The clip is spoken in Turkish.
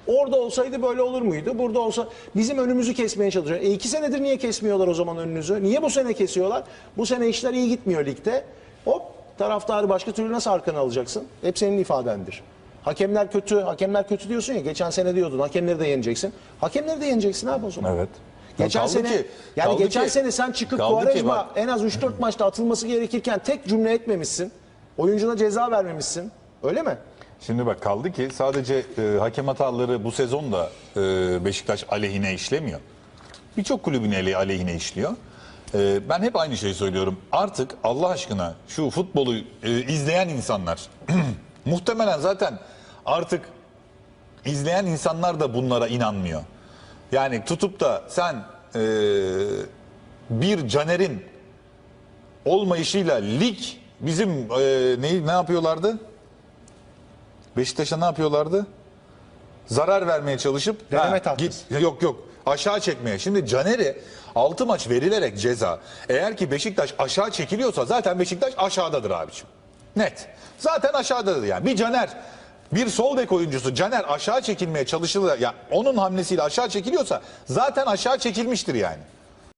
Orada olsaydı böyle olur muydu? Burada olsa bizim önümüzü kesmeye çalışıyor. 2 senedir niye kesmiyorlar o zaman önünüzü? Niye bu sene kesiyorlar? Bu sene işler iyi gitmiyor ligde. Hop, taraftarı başka türlü nasıl arkana alacaksın? Hep senin ifadendir. Hakemler kötü, hakemler kötü diyorsun ya. Geçen sene diyordun hakemleri de yeneceksin. Hakemleri de yeneceksin abi o zaman. Evet. Geçen Kaldı sene ki- yani kaldı geçen ki- sene sen çıkıp kaldı ki Quaresma bak- en az 3-4 maçta atılması gerekirken tek cümle etmemişsin. Oyuncuna ceza vermemişsin. Öyle mi? Şimdi bak kaldı ki sadece hakem hataları bu sezon da Beşiktaş aleyhine işlemiyor. Birçok kulübün aleyhine işliyor. Ben hep aynı şeyi söylüyorum. Artık Allah aşkına şu futbolu izleyen insanlar muhtemelen zaten artık izleyen insanlar da bunlara inanmıyor. Yani tutup da sen bir Caner'in olmayışıyla lig bizim ne yapıyorlardı? Beşiktaş'a ne yapıyorlardı? Zarar vermeye çalışıp Deneme tahtası. yok aşağı çekmeye. Şimdi Caner'i 6 maç verilerek ceza. Eğer ki Beşiktaş aşağı çekiliyorsa zaten Beşiktaş aşağıdadır abiciğim. Net. Zaten aşağıdadır yani. Bir Caner, bir sol bek oyuncusu Caner aşağı çekilmeye çalışılır. Ya onun hamlesiyle aşağı çekiliyorsa zaten aşağı çekilmiştir yani.